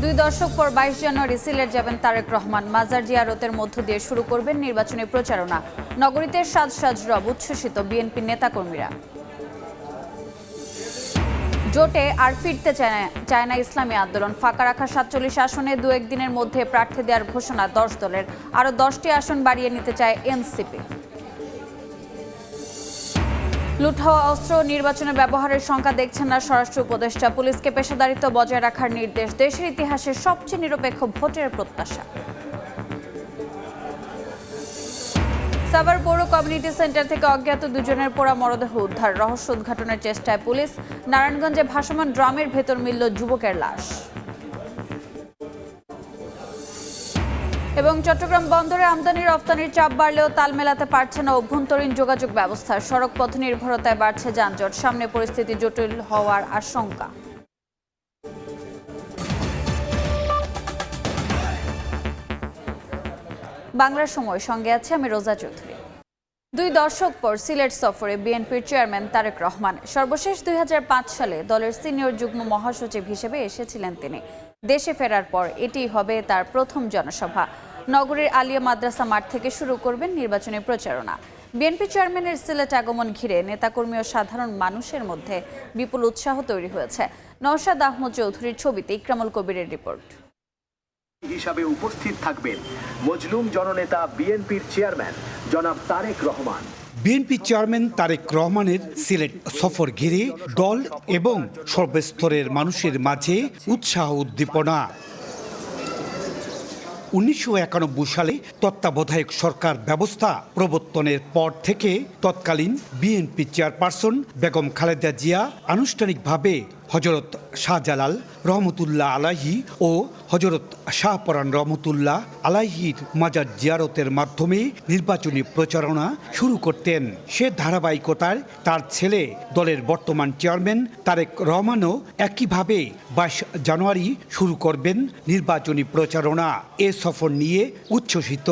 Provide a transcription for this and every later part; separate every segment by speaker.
Speaker 1: দুই দশক পর ২২ জানুয়ারি সিলেট যাবেন তারেক রহমান। মাজার জিয়ারতের মধ্য দিয়ে শুরু করবেন নির্বাচনী প্রচারণা। নগরীতে সাজ সাজ রব, উচ্ছ্বসিত বিএনপির নেতাকর্মীরা। জোটে আর ফিরতে চায় না ইসলামী আন্দোলন। ফাঁকা রাখা ৪৭ আসনে দু একদিনের মধ্যে প্রার্থী দেওয়ার ঘোষণা ১০ দলের। আরও ১০টি আসন বাড়িয়ে নিতে চায় এনসিপি। লুট হওয়া অস্ত্র নির্বাচনে ব্যবহারের শঙ্কা দেখছেন না স্বরাষ্ট্র উপদেষ্টা। পুলিশকে পেশাদারিত্ব বজায় রাখার নির্দেশ। দেশের ইতিহাসে সবচেয়ে নিরপেক্ষ ভোটের প্রত্যাশা। সাভার পৌর কমিউনিটি সেন্টার থেকে অজ্ঞাত দুজনের পোড়া মরদেহ উদ্ধার। রহস্য উদ্ঘাটনের চেষ্টায় পুলিশ। নারায়ণগঞ্জে ভাসমান ড্রামের ভেতর মিলল যুবকের লাশ। এবং চট্টগ্রাম বন্দরে আমদানি রপ্তানির চাপ বাড়লেও তাল মেলাতে পারছে না অভ্যন্তরীণ যোগাযোগ ব্যবস্থা। সড়ক পথ নির্ভরতায় বাড়ছে যানজট। সামনে পরিস্থিতি জটিল হওয়ার আশঙ্কা। বাংলার সময় সঙ্গে আছে আমি রোজা চৌধুরী। ২ দশক পর সিলেট সফরে বিএনপির চেয়ারম্যান তারেক রহমান। সর্বশেষ ২০০৫ সালে দলের সিনিয়র যুগ্ম মহাসচিব হিসেবে এসেছিলেন তিনি। দেশে ফেরার পর এটিই হবে তার প্রথম জনসভা। নগরীর আলিয়া মাদ্রাসা মাঠ থেকে শুরু করবেন নির্বাচনী প্রচারণা। বিএনপি চেয়ারম্যানের সিলেট আগমন ঘিরে নেতাকর্মী ও সাধারণ মানুষের মধ্যে বিপুল উৎসাহ তৈরি হয়েছে। নওশাদ আহমদ চৌধুরীর ছবিতে ইকরামুল কবিরের রিপোর্ট।
Speaker 2: হিসাবে উপস্থিত থাকবেন মজলুম জননেতা বিএনপির চেয়ারম্যান জনাব তারেক রহমান।
Speaker 3: বিএনপি চেয়ারম্যান তারেক রহমানের সিলেট সফর ঘিরে দল এবং সর্বস্তরের মানুষের মাঝে উৎসাহ উদ্দীপনা। ১৯৯১ সালে তত্ত্বাবধায়ক সরকার ব্যবস্থা প্রবর্তনের পর থেকে তৎকালীন বিএনপি চেয়ারপারসন বেগম খালেদা জিয়া আনুষ্ঠানিকভাবে হজরত শাহজালাল রহমতুল্লাহ আলাইহি ও হজরত শাহপরান রহমতুল্লাহ আলাইহির মাজার জিয়ারতের মাধ্যমে নির্বাচনী প্রচারণা শুরু করতেন। সে ধারাবাহিকতায় তার ছেলে দলের বর্তমান চেয়ারম্যান তারেক রহমানও একইভাবে ২২ জানুয়ারি শুরু করবেন নির্বাচনী প্রচারণা। এ সফর নিয়ে উচ্ছ্বসিত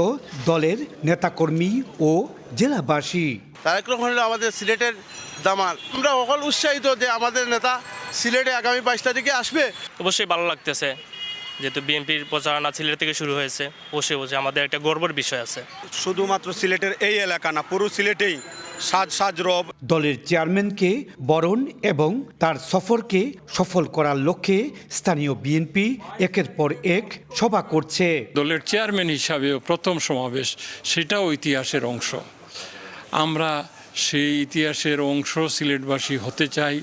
Speaker 3: দলের নেতাকর্মী ও জেলাবাসী।
Speaker 4: তারেক রহমান হলো আমাদের সিলেটের দামাল। আমরা সকল উৎসাহিত যে আমাদের নেতা সিলেটে আগামী ২২ তারিখে আসবে।
Speaker 5: অবশ্যই ভালো লাগতেছে, যেহেতু বিএনপির প্রচারণা সিলেট থেকে শুরু হয়েছে। অবশ্যই আমাদের একটা গর্বের বিষয় আছে।
Speaker 4: শুধুমাত্র সিলেটের এই এলাকা না, পুরো সিলেটেই সাজ সাজ রব।
Speaker 3: দলের চেয়ারম্যানকে বরণ এবং তার সফরকে সফল করার লক্ষ্যে স্থানীয় বিএনপি একের পর এক সভা করছে।
Speaker 6: দলের চেয়ারম্যান হিসাবেও প্রথম সমাবেশ, সেটাও ইতিহাসের অংশ। আমরা সেই ইতিহাসের অংশ সিলেটবাসী হতে চাই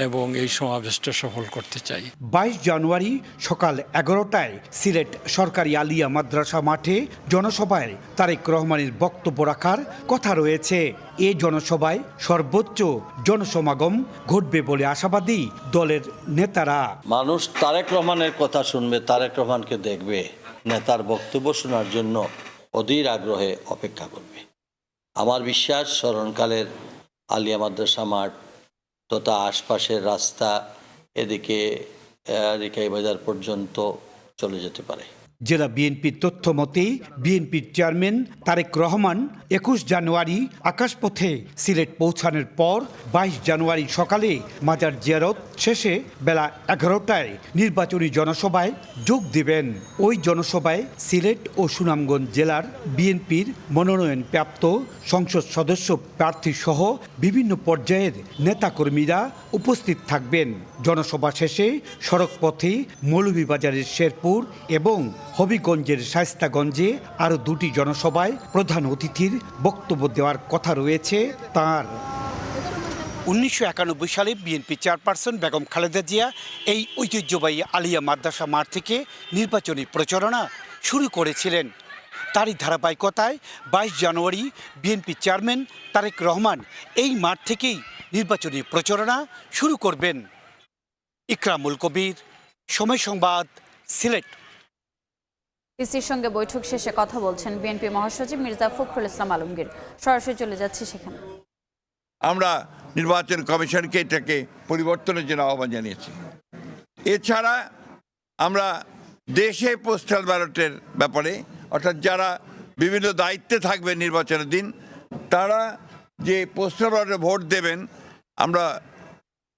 Speaker 6: এবং এই সমাবেশটা সফল করতে চাই। ২২ জানুয়ারি সকাল ১১টায় সিলেট সরকারি আলিয়া মাদ্রাসা মাঠে জনসভায় তারেক রহমানের বক্তব্য রাখার কথা রয়েছে। এ জনসভায় সর্বোচ্চ জনসমাগম ঘটবে বলে আশাবাদী দলের নেতারা।
Speaker 7: মানুষ তারেক রহমানের কথা শুনবে, তারেক রহমানকে দেখবে, নেতার বক্তব্য শোনার জন্য অধীর আগ্রহে অপেক্ষা করবে। আমার বিশ্বাস স্মরণকালের আলিয়া মাদ্রাসা মাঠ তথা আশপাশের রাস্তা এদিকে রিকাই বাজার পর্যন্ত চলে যেতে পারে।
Speaker 3: জেলা বিএনপির তথ্য মতে বিএনপির চেয়ারম্যান তারেক রহমান ২১ জানুয়ারি আকাশপথে সিলেট পৌঁছানোর পর ২২ জানুয়ারি সকালে মাজার জিয়ারত শেষে বেলা ১১টায় নির্বাচনী জনসভায় যোগ দেবেন। ওই জনসভায় সিলেট ও সুনামগঞ্জ জেলার বিএনপির মনোনয়নপ্রাপ্ত সংসদ সদস্য প্রার্থী সহ বিভিন্ন পর্যায়ের নেতাকর্মীরা উপস্থিত থাকবেন। জনসভা শেষে সড়কপথে মৌলভীবাজারের শেরপুর এবং হবিগঞ্জের শায়েস্তাগঞ্জে আরও ২টি জনসভায় প্রধান অতিথির বক্তব্য দেওয়ার কথা রয়েছে তাঁর। ১৯৯১ সালে বিএনপি চেয়ারপারসন বেগম খালেদা জিয়া এই ঐতিহ্যবাহী আলিয়া মাদ্রাসা মাঠ থেকে নির্বাচনী প্রচারণা শুরু করেছিলেন। তারই ধারাবাহিকতায় ২২ জানুয়ারি বিএনপি চেয়ারম্যান তারেক রহমান এই মাঠ থেকেই নির্বাচনী প্রচারণা শুরু করবেন। ইকরামুল কবির, সময় সংবাদ, সিলেট।
Speaker 1: ইসির সঙ্গে বৈঠক শেষে কথা বলছেন বিএনপি মহাসচিব মির্জা ফখরুল ইসলাম আলমগীর। সরাসরি চলে যাচ্ছি সেখানে।
Speaker 8: আমরা নির্বাচন কমিশনকে এটাকে পরিবর্তনের জন্য আহ্বান জানিয়েছি। এছাড়া আমরা দেশে পোস্টাল ব্যালটের ব্যাপারে, অর্থাৎ যারা বিভিন্ন দায়িত্বে থাকবে নির্বাচনের দিন, তারা যে পোস্টাল ব্যালটে ভোট দেবেন, আমরা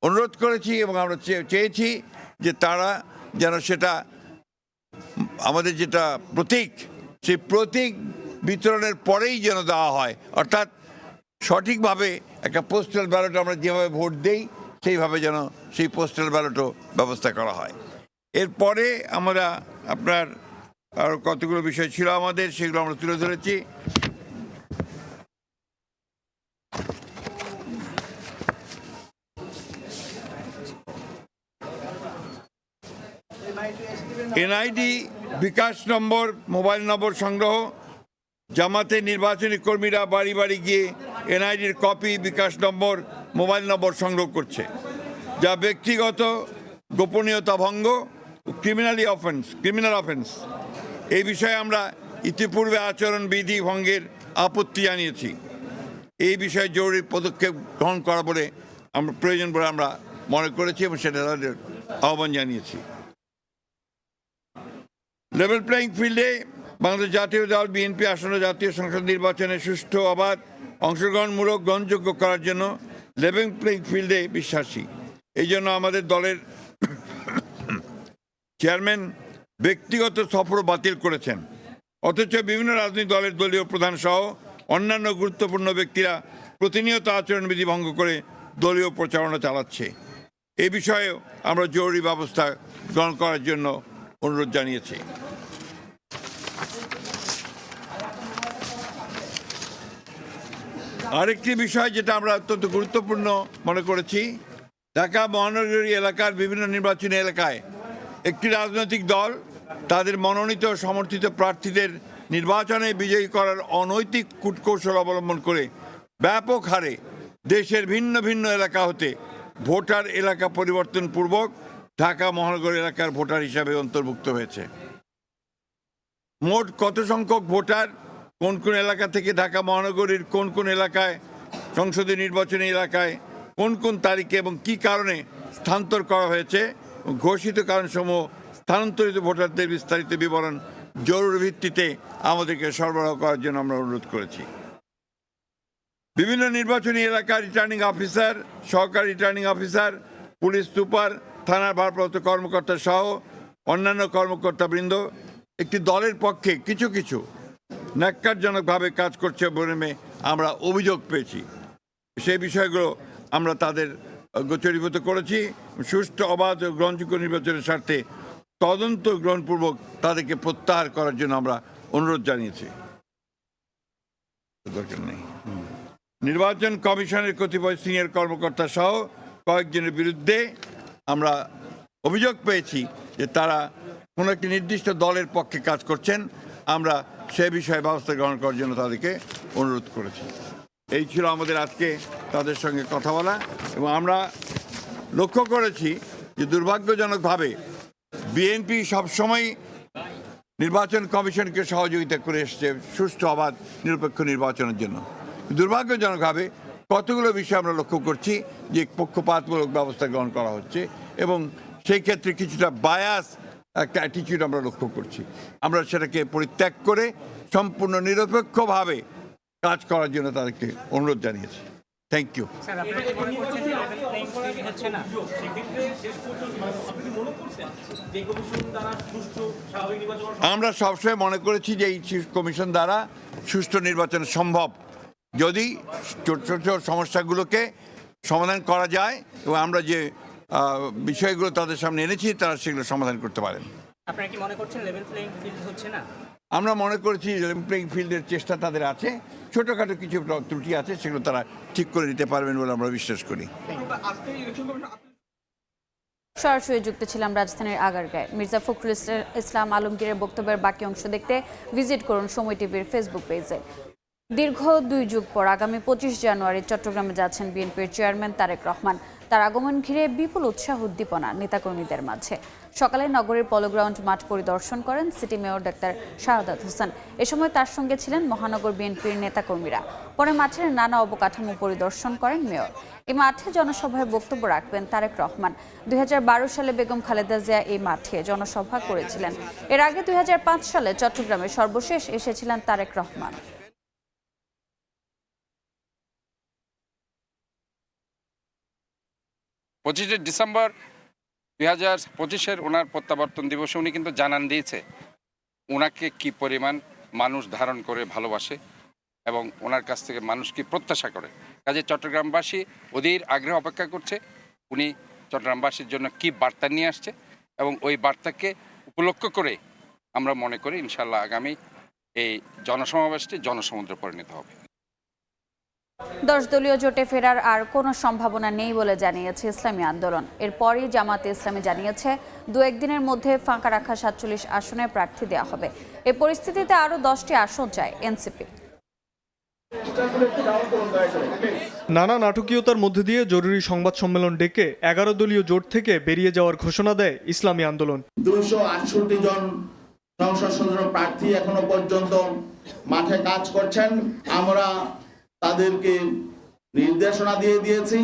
Speaker 8: অনুরোধ করেছি এবং আমরা চেয়েছি যে তারা যেন সেটা আমাদের যেটা প্রতীক, সেই প্রতীক বিতরণের পরেই যেন দেওয়া হয়, অর্থাৎ সঠিকভাবে একটা পোস্টাল ব্যালট আমরা যেভাবে ভোট দেই সেইভাবে যেন সেই পোস্টাল ব্যালটও ব্যবস্থা করা হয়। এরপরে আমরা আপনার আরও কতগুলো বিষয় ছিল আমাদের, সেগুলো আমরা তুলে ধরেছি। এনআইডি বিকাশ নম্বর, মোবাইল নম্বর সংগ্রহ। জামাতে নির্বাচনী কর্মীরা বাড়ি বাড়ি গিয়ে এনআইডির কপি, বিকাশ নম্বর, মোবাইল নম্বর সংগ্রহ করছে, যা ব্যক্তিগত গোপনীয়তা ভঙ্গ, ক্রিমিনাল অফেন্স। এই বিষয়ে আমরা ইতিপূর্বে আচরণবিধি ভঙ্গের আপত্তি জানিয়েছি। এই বিষয়ে জরুরি পদক্ষেপ গ্রহণ করা বলে আমরা প্রয়োজন বলে আমরা মনে করেছি এবং সেটা তাদের আহ্বান জানিয়েছি। লেভেল প্লেয়িং ফিল্ডে বাংলাদেশ জাতীয় দল বিএনপি আসন্ন জাতীয় সংসদ নির্বাচনে সুষ্ঠু, অবাধ, অংশগ্রহণমূলক, গ্রহণযোগ্য করার জন্য লেভেল প্লেয়িং ফিল্ডে বিশ্বাসী। এই জন্য আমাদের দলের চেয়ারম্যান ব্যক্তিগত সফর বাতিল করেছেন, অথচ বিভিন্ন রাজনৈতিক দলের দলীয় প্রধান সহ অন্যান্য গুরুত্বপূর্ণ ব্যক্তিরা প্রতিনিয়ত আচরণবিধি ভঙ্গ করে দলীয় প্রচারণা চালাচ্ছে। এই বিষয়ে আমরা জরুরি ব্যবস্থা গ্রহণ করার জন্য অনুরোধ জানিয়েছি। আরেকটি বিষয় যেটা আমরা অত্যন্ত গুরুত্বপূর্ণ মনে করেছি, ঢাকা মহানগরী এলাকার বিভিন্ন নির্বাচনী এলাকায় একটি রাজনৈতিক দল তাদের মনোনীত সমর্থিত প্রার্থীদের নির্বাচনে বিজয়ী করার অনৈতিক কূটকৌশল অবলম্বন করে ব্যাপক হারে দেশের ভিন্ন ভিন্ন এলাকা হতে ভোটার এলাকা পরিবর্তন পূর্বক ঢাকা মহানগর এলাকার ভোটার হিসাবে অন্তর্ভুক্ত হয়েছে। মোট কত সংখ্যক ভোটার কোন কোন এলাকা থেকে ঢাকা মহানগরীর কোন কোন এলাকায় সংসদীয় নির্বাচনী এলাকায় কোন কোন তারিখে এবং কী কারণে স্থানান্তর করা হয়েছে, ঘোষিত কারণসমূহ স্থানান্তরিত ভোটারদের বিস্তারিত বিবরণ জরুরি ভিত্তিতে আমাদেরকে সরবরাহ করার জন্য আমরা অনুরোধ করেছি। বিভিন্ন নির্বাচনী এলাকার রিটার্নিং অফিসার, সহকারী রিটার্নিং অফিসার, পুলিশ সুপার, থানার ভারপ্রাপ্ত কর্মকর্তা সহ অন্যান্য কর্মকর্তাবৃন্দ একটি দলের পক্ষে কিছু কিছু ন্যাক্কারজনকভাবে কাজ করছে বলে আমরা অভিযোগ পেয়েছি। সেই বিষয়গুলো আমরা তাদের গোচরীভূত করেছি। সুষ্ঠু, অবাধ ও গ্রহণযোগ্য নির্বাচনের স্বার্থে তদন্ত গ্রহণপূর্বক তাদেরকে প্রত্যাহার করার জন্য আমরা অনুরোধ জানিয়েছি। দরকার নেই। নির্বাচন কমিশনের কতিপয় সিনিয়র কর্মকর্তা সহ কয়েকজনের বিরুদ্ধে আমরা অভিযোগ পেয়েছি যে তারা কোনো একটি নির্দিষ্ট দলের পক্ষে কাজ করছেন। আমরা সে বিষয়ে ব্যবস্থা গ্রহণ করার জন্য তাদেরকে অনুরোধ করেছি। এই ছিল আমাদের আজকে তাদের সঙ্গে কথা বলা, এবং আমরা লক্ষ্য করেছি যে দুর্ভাগ্যজনকভাবে বিএনপি সবসময় নির্বাচন কমিশনকে সহযোগিতা করে এসছে সুষ্ঠু, অবাধ, নিরপেক্ষ নির্বাচনের জন্য। দুর্ভাগ্যজনকভাবে কতগুলো বিষয় আমরা লক্ষ্য করছি যে পক্ষপাতমূলক ব্যবস্থা গ্রহণ করা হচ্ছে, এবং সেই ক্ষেত্রে কিছুটা বায়াস একটা অ্যাটিটিউড আমরা লক্ষ্য করছি। আমরা সেটাকে পরিত্যাগ করে সম্পূর্ণ নিরপেক্ষভাবে কাজ করার জন্য তাদেরকে অনুরোধ জানিয়েছি। Thank you. আমরা সবসময় মনে করেছি যে এই কমিশন দ্বারা সুষ্ঠু নির্বাচন সম্ভব, যদি ছোট ছোট সমস্যাগুলোকে সমাধান করা যায়, এবং আমরা যে বিষয়গুলো তাদের সামনে এনেছি তারা সেগুলো সমাধান করতে পারেন।
Speaker 9: আপনারা কি মনে করছেন লেভেল প্লেইং ফিল্ড হচ্ছে না?
Speaker 8: আমরা মনে করেছি লেভেল প্লেইং ফিল্ডের চেষ্টা তাদের আছে, ছোটোখাটো কিছু ত্রুটি আছে, সেগুলো তারা ঠিক করে নিতে পারবেন বলে আমরা বিশ্বাস করি।
Speaker 1: সরাসরি যুক্ত ছিলাম রাজধানীর আগারগাঁয়। মির্জা ফখরুল ইসলাম আলমগীরের বক্তব্যের বাকি অংশ দেখতে ভিজিট করুন সময় টিভির ফেসবুক পেজে। দীর্ঘ 2 যুগ পর আগামী 25 জানুয়ারি চট্টগ্রামে যাচ্ছেন বিএনপির চেয়ারম্যান তারেক রহমান। তার আগমন ঘিরে বিপুল উৎসাহ উদ্দীপনা নেতাকর্মীদের মাঝে। সকালে নগরীর পলো গ্রাউন্ড মাঠ পরিদর্শন করেন city mayor doctor Shahadat Hossain. এ সময় তার সঙ্গে ছিলেন মহানগর বিএনপির নেতাকর্মীরা। পরে মাঠের নানা অবকাঠামো পরিদর্শন করেন মেয়র। এই মাঠে জনসভায় বক্তব্য রাখবেন তারেক রহমান। 2012 সালে বেগম খালেদা জিয়া এই মাঠে জনসভা করেছিলেন। এর আগে 2005 সালে চট্টগ্রামে সর্বশেষ এসেছিলেন তারেক রহমান।
Speaker 10: 25 ডিসেম্বর 2025-এর ওনার প্রত্যাবর্তন দিবসে উনি কিন্তু জানান দিয়েছে ওনাকে কি পরিমাণ মানুষ ধারণ করে ভালোবাসে এবং ওনার কাছ থেকে মানুষ কি প্রত্যাশা করে। কাজে চট্টগ্রামবাসী অধীর আগ্রহে অপেক্ষা করছে উনি চট্টগ্রামবাসীর জন্য কি বার্তা নিয়ে আসছে, এবং ওই বার্তাকে উপলক্ষ করে আমরা মনে করি ইনশাল্লাহ আগামী এই জনসমাবেশটি জনসমুদ্রে পরিণত হবে।
Speaker 1: 10 দলীয় জোটে ফেরার আর কোনো সম্ভাবনা নেই বলে জানিয়েছে ইসলামী আন্দোলন। এরপরই জামাতে ইসলামী জানিয়েছে 2-1 দিনের মধ্যে ফাঁকা রাখা 47 আসনে প্রার্থী দেওয়া হবে। এই পরিস্থিতিতে আরও 10টি আসন চায় এনসিপি।
Speaker 11: নানা নাটকীয়তার মধ্যে দিয়ে জরুরি সংবাদ সম্মেলন ডেকে 11 দলীয় জোট থেকে বেরিয়ে যাওয়ার ঘোষণা দেয় ইসলামী আন্দোলন।
Speaker 12: 268 জন সংসদ সদস্য প্রার্থী এখনো পর্যন্ত মাঠে কাজ করছেন। আমরা তাদেরকে নির্দেশনা দিয়ে দিয়েছি,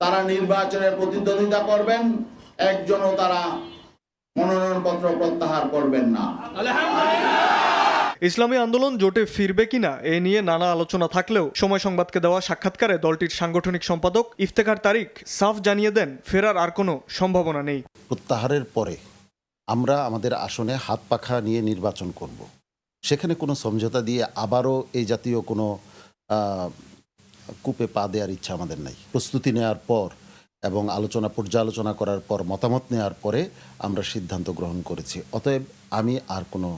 Speaker 12: তারা নির্বাচনের প্রতিদ্বন্দ্বিতা করবেন, একজনও তারা মনোনয়নপত্র প্রত্যাহার করবেন না।
Speaker 11: ইসলামী আন্দোলন জোটে ফিরবে কিনা এ নিয়ে নানা আলোচনা থাকলেও সময় সংবাদকে দেওয়া সাক্ষাৎকারে দলটির সাংগঠনিক সম্পাদক ইফতেখার তারিক সাফ জানিয়ে দেন ফেরার আর কোনো সম্ভাবনা নেই।
Speaker 13: প্রত্যাহারের পরে আমরা আমাদের আসনে হাত পাখা নিয়ে নির্বাচন করব। সেখানে কোনো সমঝোতা দিয়ে আবারও এই জাতীয় কোনো কূপে পা দেওয়ার ইচ্ছা আমাদের নাই। প্রস্তুতি নেওয়ার পর এবং পর্যালোচনা করার পর মতামত নেওয়ার পরে আমরা সিদ্ধান্ত গ্রহণ করেছি। অতএব আমি আর কোনো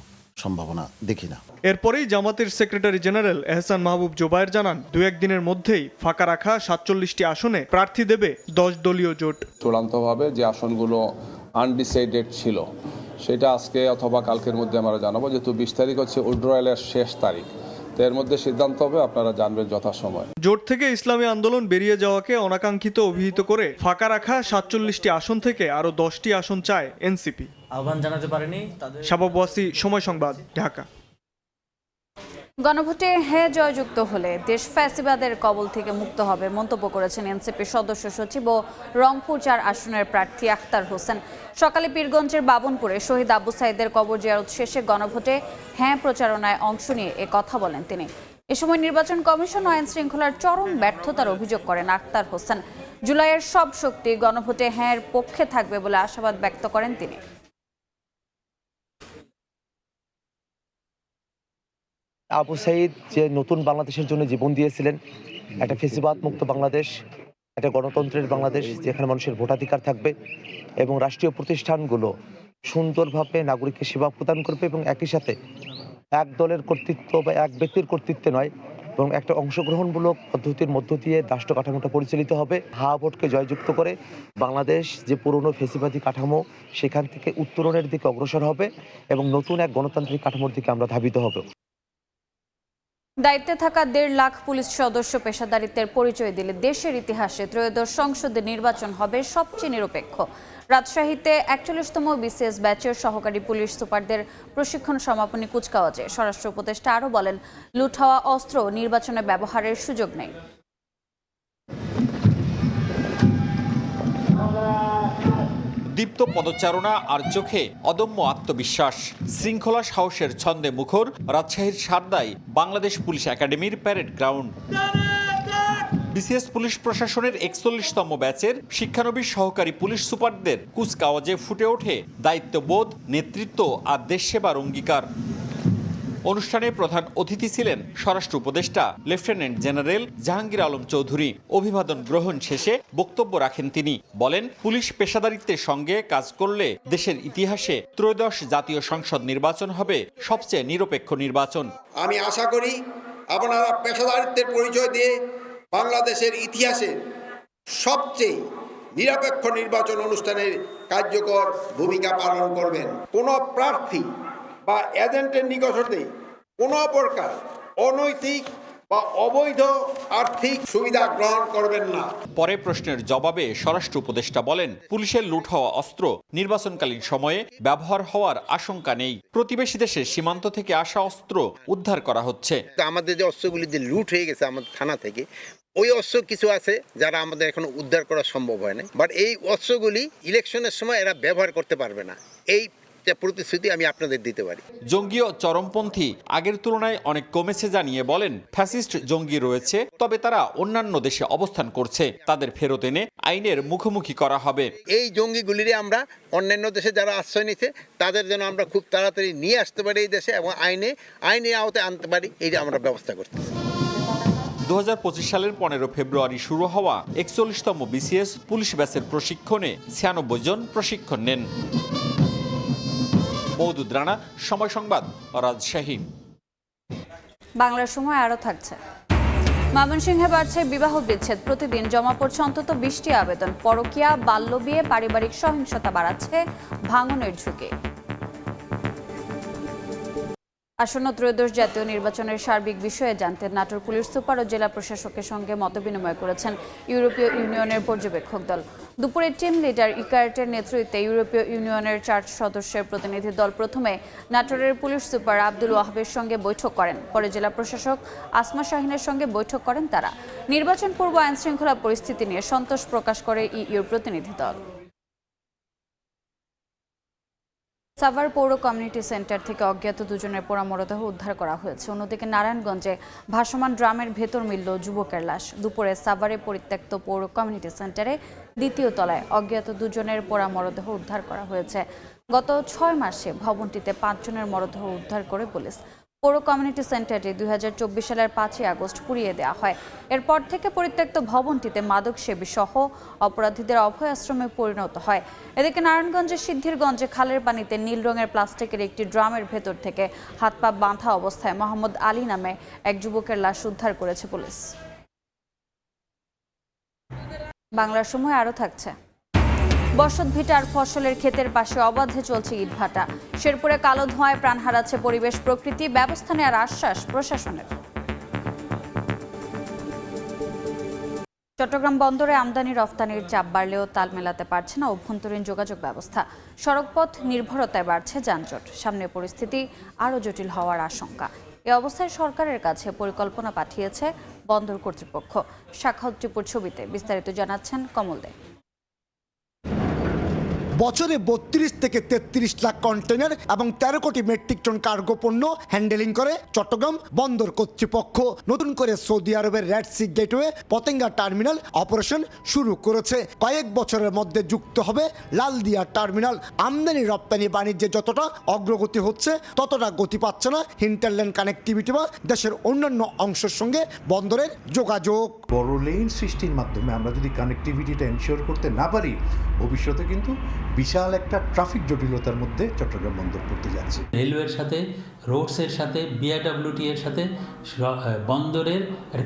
Speaker 13: সম্ভাবনা দেখি না।
Speaker 11: এরপরেই জামাতের সেক্রেটারি জেনারেল এহসান মাহবুব জোবায়ের জানান 2-1 দিনের মধ্যেই ফাঁকা রাখা 47টি আসনে প্রার্থী দেবে 10 দলীয় জোট।
Speaker 14: চূড়ান্তভাবে যে আসনগুলো আনডিসাইডেড ছিল সেটা আজকে অথবা কালকের মধ্যে আমরা জানাবো, যেহেতু 20 তারিখ হচ্ছে উইথড্রয়ালের শেষ তারিখ, তো এর মধ্যে সিদ্ধান্ত হবে, আপনারা জানবেন যথাসময়।
Speaker 11: জোট থেকে ইসলামী আন্দোলন বেরিয়ে যাওয়াকে অনাকাঙ্ক্ষিত অভিহিত করে ফাঁকা রাখা 47টি আসন থেকে আরও 10টি আসন চায় এনসিপি।
Speaker 9: আহ্বান জানাতে পারেনি তাদের।
Speaker 11: শাবাব ওয়াসি, সময় সংবাদ, ঢাকা।
Speaker 1: গণভোটে হ্যাঁ জয়যুক্ত হলে দেশ ফ্যাসিবাদের কবল থেকে মুক্ত হবে মন্তব্য করেছেন এনসিপির সদস্য সচিব ও রংপুর 4 আসনের প্রার্থী আখতার হোসেন। সকালে পীরগঞ্জের বাবনপুরে শহীদ আবু সাইদের কবর জিয়ারত শেষে গণভোটে হ্যাঁ প্রচারণায় অংশ নিয়ে এ কথা বলেন তিনি। এ সময় নির্বাচন কমিশন ও আইন শৃঙ্খলার চরম ব্যর্থতার অভিযোগ করেন আখতার হোসেন। জুলাইয়ের সব শক্তি গণভোটে হ্যাঁ এর পক্ষে থাকবে বলে আশাবাদ ব্যক্ত করেন তিনি।
Speaker 15: আবু সাইদ যে নতুন বাংলাদেশের জন্য জীবন দিয়েছিলেন, একটা ফেসিবাদ মুক্ত বাংলাদেশ, একটা গণতন্ত্রের বাংলাদেশ যেখানে মানুষের ভোটাধিকার থাকবে এবং রাষ্ট্রীয় প্রতিষ্ঠানগুলো সুন্দরভাবে নাগরিককে সেবা প্রদান করবে এবং একই সাথে এক দলের কর্তৃত্ব বা এক ব্যক্তির কর্তৃত্বে নয় এবং একটা অংশগ্রহণমূলক পদ্ধতির মধ্য দিয়ে রাষ্ট্র কাঠামোটা পরিচালিত হবে। হা ভোটকে জয়যুক্ত করে বাংলাদেশ যে পুরনো ফেসিবাদী কাঠামো সেখান থেকে উত্তরণের দিকে অগ্রসর হবে এবং নতুন এক গণতান্ত্রিক কাঠামোর দিকে আমরা ধাবিত হব।
Speaker 1: দায়িত্বে থাকা 1.5 লাখ পুলিশ সদস্য পেশাদারিত্বের পরিচয় দিলে দেশের ইতিহাসে ত্রয়োদশ সংসদের নির্বাচন হবে সবচেয়ে নিরপেক্ষ। রাজশাহীতে 41তম বিসিএস ব্যাচের সহকারী পুলিশ সুপারদের প্রশিক্ষণ সমাপনী কুচকাওয়াজে স্বরাষ্ট্র উপদেষ্টা আরও বলেন, লুট হওয়া অস্ত্র নির্বাচনে ব্যবহারের সুযোগ নেই।
Speaker 16: দীপ্ত পদচারণা আর চোখে অদম্য আত্মবিশ্বাস, শৃঙ্খলা সাহসের ছন্দে মুখর রাজশাহীর সারদায় বাংলাদেশ পুলিশ একাডেমির প্যারেড গ্রাউন্ড। বিসিএস পুলিশ প্রশাসনের 41তম ব্যাচের শিক্ষানবিশ সহকারী পুলিশ সুপারদের কুচকাওয়াজে ফুটে ওঠে দায়িত্ববোধ, নেতৃত্ব আর দেশ সেবার অঙ্গীকার। অনুষ্ঠানে প্রধান অতিথি ছিলেন স্বরাষ্ট্র উপদেষ্টা লেফটেন্যান্ট জেনারেল জাহাঙ্গীর আলম চৌধুরী। অভিবাদন গ্রহণ শেষে বক্তব্য রাখেন তিনি। বলেন, পুলিশ পেশাদারিত্বের সঙ্গে কাজ করলে দেশের ইতিহাসে ত্রয়োদশ জাতীয় সংসদ নির্বাচন হবে সবচেয়ে নিরপেক্ষ নির্বাচন।
Speaker 17: আমি আশা করি আপনারা পেশাদারিত্বের পরিচয় দিয়ে বাংলাদেশের ইতিহাসে সবচেয়ে নিরপেক্ষ নির্বাচন অনুষ্ঠানের কার্যকর ভূমিকা পালন করবেন। কোনো প্রার্থী বা এজেন্টের নিকটে কোনো প্রকার অনৈতিক বা অবৈধ আর্থিক সুবিধা গ্রহণ করবেন না।
Speaker 16: পরে প্রশ্নের জবাবে স্বরাষ্ট্র উপদেষ্টা বলেন, পুলিশের লুট হওয়া অস্ত্র নির্বাচনকালীন সময়ে ব্যবহার হওয়ার আশঙ্কা নেই। প্রতিবেশী দেশের সীমান্ত থেকে আসা অস্ত্র উদ্ধার করা হচ্ছে।
Speaker 17: আমাদের যে অস্ত্রগুলি যে লুট হয়ে গেছে আমাদের থানা থেকে, ওই অস্ত্র কিছু আছে যারা আমাদের এখন উদ্ধার করা সম্ভব হয় না, বাট এই অস্ত্রগুলি ইলেকশনের সময় এরা ব্যবহার করতে পারবে না। এই যে প্রতিশ্রুতি আমি আপনাদের দিতে পারি।
Speaker 16: জঙ্গি ও চরমপন্থী আগের তুলনায় অনেক কমেছে জানিয়ে বলেন, ফ্যাসিস্ট জঙ্গি রয়েছে, তবে তারা অন্যান্য দেশে অবস্থান করছে, তাদের ফেরত এনে আইনের মুখোমুখি করা হবে।
Speaker 17: এই জঙ্গিগুলিরে আমরা অন্যান্য দেশে যারা আশ্রয় নিচ্ছে তাদের যেন আমরা খুব তাড়াতাড়ি নিয়ে আসতে পারি এই দেশে এবং আইনের আওতায় আনতে পারি, এই যে আমরা ব্যবস্থা করতেছি।
Speaker 16: 2025 সালের 15 ফেব্রুয়ারি শুরু হওয়া 41তম বিসিএস পুলিশ ব্যাচের প্রশিক্ষণে 96 জন প্রশিক্ষণ নেন। মওদুদ রানা, সময় সংবাদ, রাজশাহী।
Speaker 1: বাংলার সময় আরও থাকছে। ময়মনসিংহে বাড়ছে বিবাহ বিচ্ছেদ, প্রতিদিন জমা পড়ছে অন্তত 20টি আবেদন। পরকীয়া, বাল্যবিয়ে, পারিবারিক সহিংসতা বাড়াচ্ছে ভাঙনের ঝুঁকি। আসন্ন ত্রয়োদশ জাতীয় নির্বাচনের সার্বিক বিষয়ে জানতে নাটোর পুলিশ সুপার ও জেলা প্রশাসকের সঙ্গে মতবিনিময় করেছেন ইউরোপীয় ইউনিয়নের পর্যবেক্ষক দল। দুপুরে টিম লিডার ইকার্টের নেতৃত্বে ইউরোপীয় ইউনিয়নের 4 সদস্যের প্রতিনিধি দল প্রথমে নাটোরের পুলিশ সুপার আব্দুল ওয়াহাবের সঙ্গে বৈঠক করেন, পরে জেলা প্রশাসক আসমা শাহিনের সঙ্গে বৈঠক করেন তারা। নির্বাচন পূর্ব আইনশৃঙ্খলা পরিস্থিতি নিয়ে সন্তোষ প্রকাশ করে ইইউর প্রতিনিধি দল। সাভার পৌর কমিউনিটি সেন্টার থেকে অজ্ঞাত দুজনের পোড়া মরদেহ উদ্ধার করা হয়েছে। অন্যদিকে নারায়ণগঞ্জে ভাসমান ড্রামের ভেতর মিলল যুবকের লাশ। দুপুরে সাভারে পরিত্যক্ত পৌর কমিউনিটি সেন্টারে দ্বিতীয় তলায় অজ্ঞাত দুজনের পোড়া মরদেহ উদ্ধার করা হয়েছে। গত 6 মাসে ভবনটিতে 5 জনের মরদেহ উদ্ধার করে পুলিশ। পৌর কমিউনিটি সেন্টারটি 2024 সালের 5ই আগস্ট পুড়িয়ে দেওয়া হয়। এরপর থেকে পরিত্যক্ত ভবনটিতে মাদক সেবী সহ অপরাধীদের অভয় আশ্রমে পরিণত হয়। এদিকে নারায়ণগঞ্জের সিদ্ধিরগঞ্জে খালের পানিতে নীল রঙের প্লাস্টিকের একটি ড্রামের ভেতর থেকে হাত পা বাঁধা অবস্থায় মোহাম্মদ আলী নামে এক যুবকের লাশ উদ্ধার করেছে পুলিশ। বাংলার সময় আরও থাকছে। বসত ভিটার ফসলের ক্ষেতের পাশে অবাধে চলছে ইটভাটা। শেরপুরে কালো ধোঁয়ায় প্রাণ হারাচ্ছে পরিবেশ প্রকৃতি, ব্যবস্থা নেওয়ার আশ্বাস প্রশাসনের। চট্টগ্রাম বন্দরে আমদানি রফতানির চাপ বাড়লেও তাল মেলাতে পারছে না অভ্যন্তরীণ যোগাযোগ ব্যবস্থা। সড়কপথ নির্ভরতায় বাড়ছে যানজট, সামনে পরিস্থিতি আরও জটিল হওয়ার আশঙ্কা। এ অবস্থায় সরকারের কাছে পরিকল্পনা পাঠিয়েছে বন্দর কর্তৃপক্ষ। সাক্ষাৎ টিপুর ছবিতে বিস্তারিত জানাচ্ছেন কমল দে।
Speaker 18: বছরে 32 থেকে 33 লাখ কন্টেনার এবং 13 কোটি মেট্রিক টন কার্গো পণ্য হ্যান্ডেলিং করে চট্টগ্রাম বন্দর কর্তৃপক্ষ। নতুন করে সৌদি আরবের red sea gateway Patenga terminal operation শুরু করেছে। কয়েক বছরের মধ্যে যুক্ত হবে লালদিয়া টার্মিনাল। আমদানি রপ্তানি বাণিজ্যে যতটা অগ্রগতি হচ্ছে ততটা গতি পাচ্ছে না হিন্টারল্যান্ড কানেক্টিভিটি বা দেশের অন্যান্য অংশের সঙ্গে বন্দরের যোগাযোগ।
Speaker 19: বড় লেন সৃষ্টির মাধ্যমে আমরা যদি কানেক্টিভিটিটা এনশিওর করতে না পারি, ভবিষ্যতে কিন্তু বিশাল একটা ট্রাফিক জটিলতার মধ্যে চট্টগ্রাম বন্দর পড়তে যাচ্ছে।
Speaker 20: রেলওয়ের সাথে, রোডসের সাথে, বিআইডব্লিউটি এর সাথে বন্দরের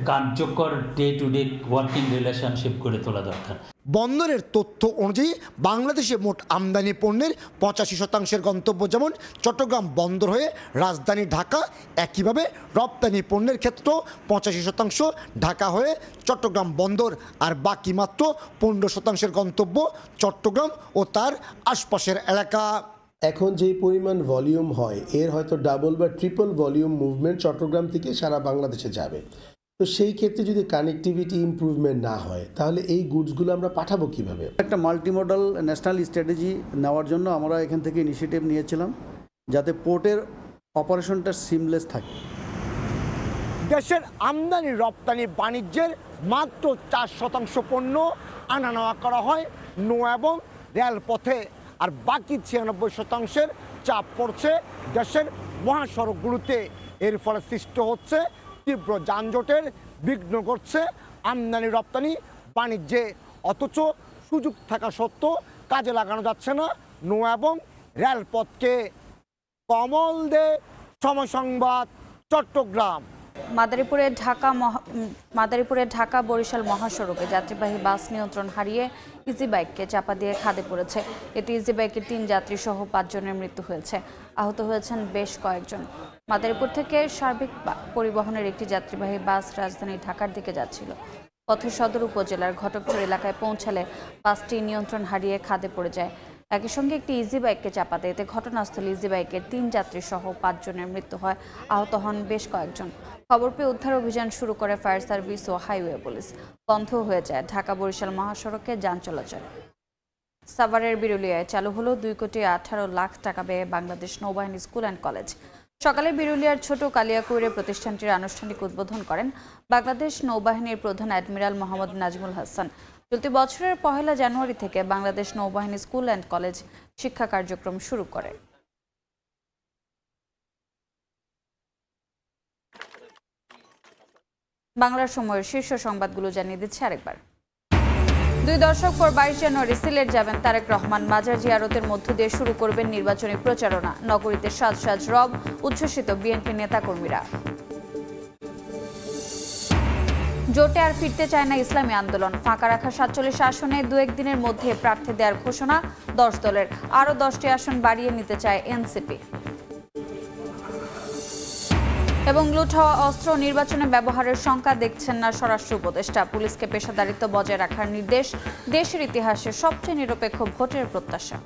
Speaker 20: কার্যকর day to day working relationship করে তোলা দরকার।
Speaker 18: বন্দরের তথ্য অনুযায়ী বাংলাদেশে মোট আমদানি পণ্যের 85% গন্তব্য যেমন চট্টগ্রাম বন্দর হয়ে রাজধানী ঢাকা, একইভাবে রপ্তানি পণ্যের ক্ষেত্রেও 85% ঢাকা হয়ে চট্টগ্রাম বন্দর, আর বাকি মাত্র 15% গন্তব্য চট্টগ্রাম ও তার আশপাশের এলাকা।
Speaker 21: এখন যে পরিমাণ ভলিউম হয় এর হয়তো ডাবল বা ট্রিপল ভলিউম মুভমেন্ট চট্টগ্রাম থেকে সারা বাংলাদেশে যাবে। তো সেই ক্ষেত্রে যদি কানেক্টিভিটি ইমপ্রুভমেন্ট না হয় তাহলে এই গুডসগুলো আমরা পাঠাবো কিভাবে?
Speaker 22: একটা মাল্টিমোডাল ন্যাশনাল স্ট্র্যাটেজি নেওয়ার জন্য আমরা এখান থেকে ইনিশিয়েটিভ নিয়েছিলাম যাতে পোর্টের অপারেশনটা সিমলেস থাকে।
Speaker 18: দেশের আমদানি রপ্তানি বাণিজ্যের মাত্র 4% পণ্য আনা নেওয়া করা হয় নৌ এবং রেলপথে, আর বাকি 96% চাপ পড়ছে দেশের মহাসড়কগুলোতে। এর ফলে সৃষ্টি হচ্ছে তীব্র যানজটের, বিঘ্ন ঘটছে আমদানি রপ্তানি বাণিজ্যে। অথচ সুযোগ থাকা সত্ত্বেও কাজে লাগানো যাচ্ছে না নৌ এবং রেলপথকে। কমল দে, সময় সংবাদ, চট্টগ্রাম।
Speaker 1: মাদারীপুরে ঢাকা বরিশাল মহাসড়কে যাত্রীবাহী বাস নিয়ন্ত্রণ হারিয়ে ইজি বাইককে চাপা দিয়ে খাদে পড়েছে। এতে ইজি বাইকের 3 যাত্রী সহ 5 জনের মৃত্যু হয়েছে, আহত হয়েছেন বেশ কয়েকজন। মাদারীপুর থেকে সার্বিক পরিবহনের একটি যাত্রীবাহী বাস রাজধানী ঢাকার দিকে যাচ্ছিল। পথে সদর উপজেলার ঘটকচর এলাকায় পৌঁছালে বাসটি নিয়ন্ত্রণ হারিয়ে খাদে পড়ে যায়। একই সঙ্গে একটি ইজি বাইককে চাপাতে এতে ঘটনাস্থলে ইজি বাইকের 3 যাত্রী সহ 5 জনের মৃত্যু হয়, আহত হন বেশ কয়েকজন। খবর পেয়ে উদ্ধার অভিযান শুরু করে ফায়ার সার্ভিস ও হাইওয়ে পুলিশ। বন্ধ হয়ে যায় ঢাকা বরিশাল মহাসড়কে যান চলাচল। সাভারের বিরুলিয়ায় চালু হলো 2,18,00,000 টাকা ব্যয়ে বাংলাদেশ নৌবাহিনী স্কুল অ্যান্ড কলেজ। সকালে বিরুলিয়ার ছোট কালিয়াকৈরে প্রতিষ্ঠানটির আনুষ্ঠানিক উদ্বোধন করেন বাংলাদেশ নৌবাহিনীর প্রধান অ্যাডমিরাল মোহাম্মদ নাজমুল হাসান। চলতি বছরের 1 জানুয়ারি থেকে বাংলাদেশ নৌবাহিনী স্কুল অ্যান্ড কলেজ শিক্ষা কার্যক্রম শুরু করে। বাংলার সময়ের শীর্ষ সংবাদগুলো জানিয়ে দিচ্ছে আরেকবার। 2 দশক পর 22 জানুয়ারি সিলেট যাবেন তারেক রহমান। মাজার জিয়ারতের মধ্য দিয়ে শুরু করবেন নির্বাচনী প্রচারণা। নগরীতে সাজ সাজ রব, উচ্ছ্বসিত বিএনপি নেতাকর্মীরা। জোটে আর ফিরতে চায় না ইসলামী আন্দোলন। ফাঁকা রাখা 47 আসনে 2-1 দিনের মধ্যে প্রার্থী দেওয়ার ঘোষণা 10 দলের। আরও 10টি আসন বাড়িয়ে নিতে চায় এনসিপি। এবং লুট হওয়া অস্ত্র নির্বাচনে ব্যবহারের শঙ্কা দেখছেন না স্বরাষ্ট্র উপদেষ্টা। পুলিশকে পেশাদারিত্ব বজায় রাখার নির্দেশ। দেশের ইতিহাসে সবচেয়ে নিরপেক্ষ ভোটের প্রত্যাশা।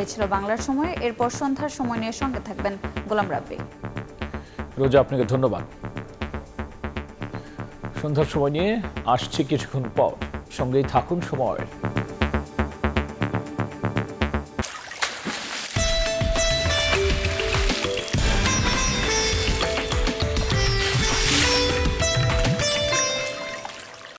Speaker 1: এই ছিল বাংলার সময়। এরপর সন্ধ্যার সময় নিয়ে সঙ্গে থাকবেন গোলাম রাব্বি।
Speaker 2: রোজা, আপনাকে ধন্যবাদ। সন্ধ্যার সময় নিয়ে আসছে কিছুক্ষণ পর, সঙ্গেই থাকুন সময়।